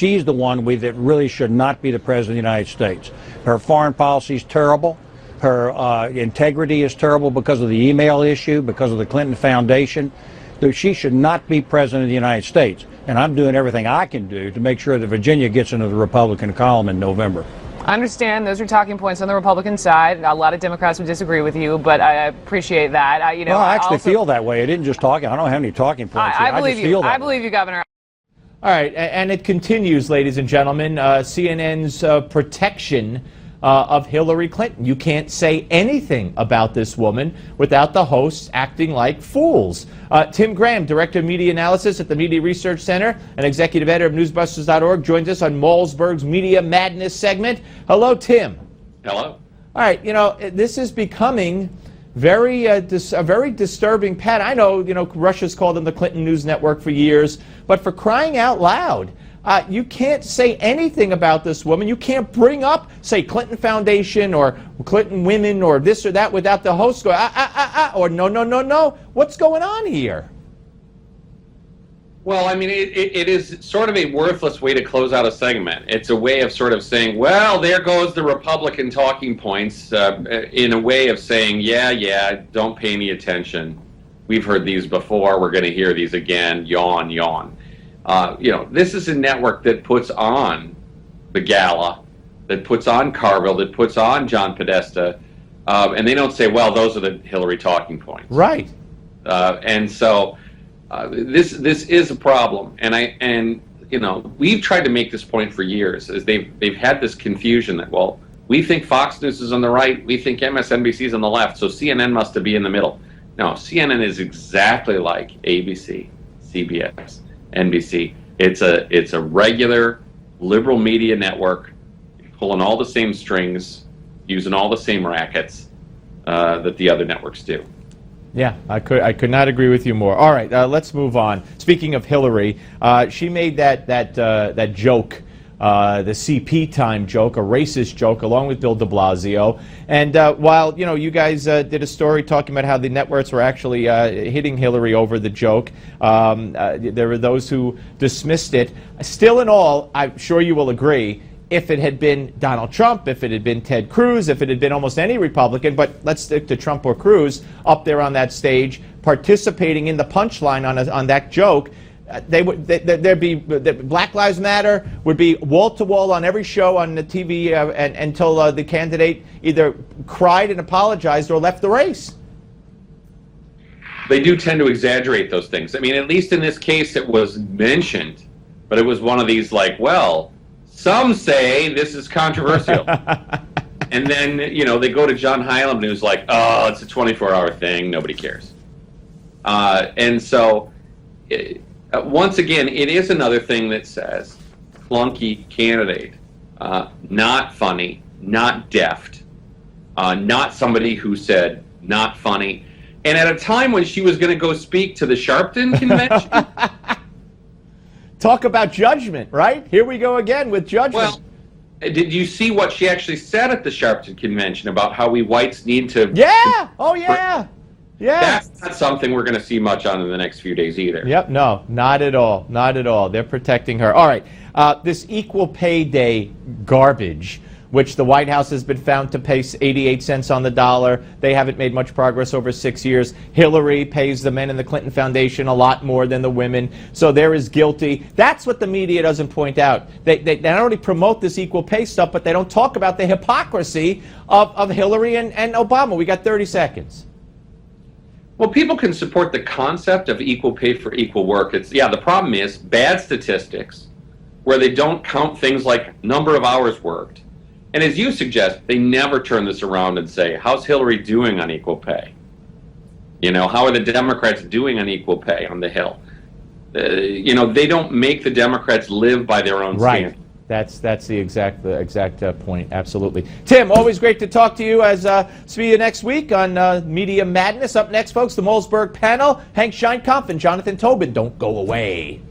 she's the one that really should not be the President of the United States. Her foreign policy is terrible. Her integrity is terrible because of the email issue, because of the Clinton Foundation. She should not be President of the United States. And I'm doing everything I can do to make sure that Virginia gets into the Republican column in November. I understand those are talking points on the Republican side. A lot of Democrats would disagree with you, but I appreciate that. Well, I actually feel that way. I didn't just talk. I don't have any talking points. I believe you. I believe you, Governor. All right, and it continues, ladies and gentlemen. CNN's protection of Hillary Clinton. You can't say anything about this woman without the hosts acting like fools. Tim Graham, Director of Media Analysis at the Media Research Center and Executive Editor of Newsbusters.org, joins us on Malzberg's Media Madness segment. Hello, Tim. Hello. All right, this is becoming a very disturbing pattern. I know, Russia's called them the Clinton News Network for years, but for crying out loud, you can't say anything about this woman. You can't bring up, say, Clinton Foundation or Clinton women or this or that without the host going, or no. What's going on here? Well, I mean, it is sort of a worthless way to close out a segment. It's a way of sort of saying, well, there goes the Republican talking points, in a way of saying, yeah, don't pay any attention. We've heard these before. We're going to hear these again. Yawn, yawn. This is a network that puts on the gala, that puts on Carville, that puts on John Podesta, and they don't say, well, those are the Hillary talking points. Right. And so this is a problem. And we've tried to make this point for years, as they've had this confusion that, well, we think Fox News is on the right, we think MSNBC is on the left, so CNN must be in the middle. No, CNN is exactly like ABC, CBS, NBC. It's a regular liberal media network, pulling all the same strings, using all the same rackets that the other networks do. Yeah, I could not agree with you more. All right, let's move on. Speaking of Hillary, she made that joke, the CP time joke, a racist joke, along with Bill de Blasio. And while you guys did a story talking about how the networks were actually hitting Hillary over the joke, there were those who dismissed it. Still, in all, I'm sure you will agree, if it had been Donald Trump, if it had been Ted Cruz, if it had been almost any Republican, but let's stick to Trump or Cruz, up there on that stage, participating in the punchline on that joke, there'd be Black Lives Matter would be wall to wall on every show on the TV until the candidate either cried and apologized or left the race. They do tend to exaggerate those things. I mean, at least in this case, it was mentioned, but it was one of these like, well, some say this is controversial. And then, they go to John Hylam, who's like, oh, it's a 24-hour thing. Nobody cares. And so, once again, it is another thing that says clunky candidate, not funny, not deft, not somebody who said not funny. And at a time when she was going to go speak to the Sharpton convention. Talk about judgment, right? Here we go again with judgment. Well, did you see what she actually said at the Sharpton convention about how we whites need to... Yeah! Oh, yeah! Yeah. That's not something we're going to see much on in the next few days either. Yep, no, not at all. Not at all. They're protecting her. All right, this equal pay day garbage, which the White House has been found to pay 88 cents on the dollar. They haven't made much progress over 6 years. Hillary pays the men in the Clinton Foundation a lot more than the women, so they're as guilty. That's what the media doesn't point out. They not only promote this equal pay stuff, but they don't talk about the hypocrisy of Hillary and Obama. We got 30 seconds. Well, people can support the concept of equal pay for equal work. The problem is bad statistics where they don't count things like number of hours worked. And as you suggest, they never turn this around and say, how's Hillary doing on equal pay? How are the Democrats doing on equal pay on the Hill? They don't make the Democrats live by their own standards. That's the exact point. Absolutely. Tim, always great to talk to you. See you next week on Media Madness. Up next, folks, the Malzberg panel. Hank Scheinkampf and Jonathan Tobin. Don't go away.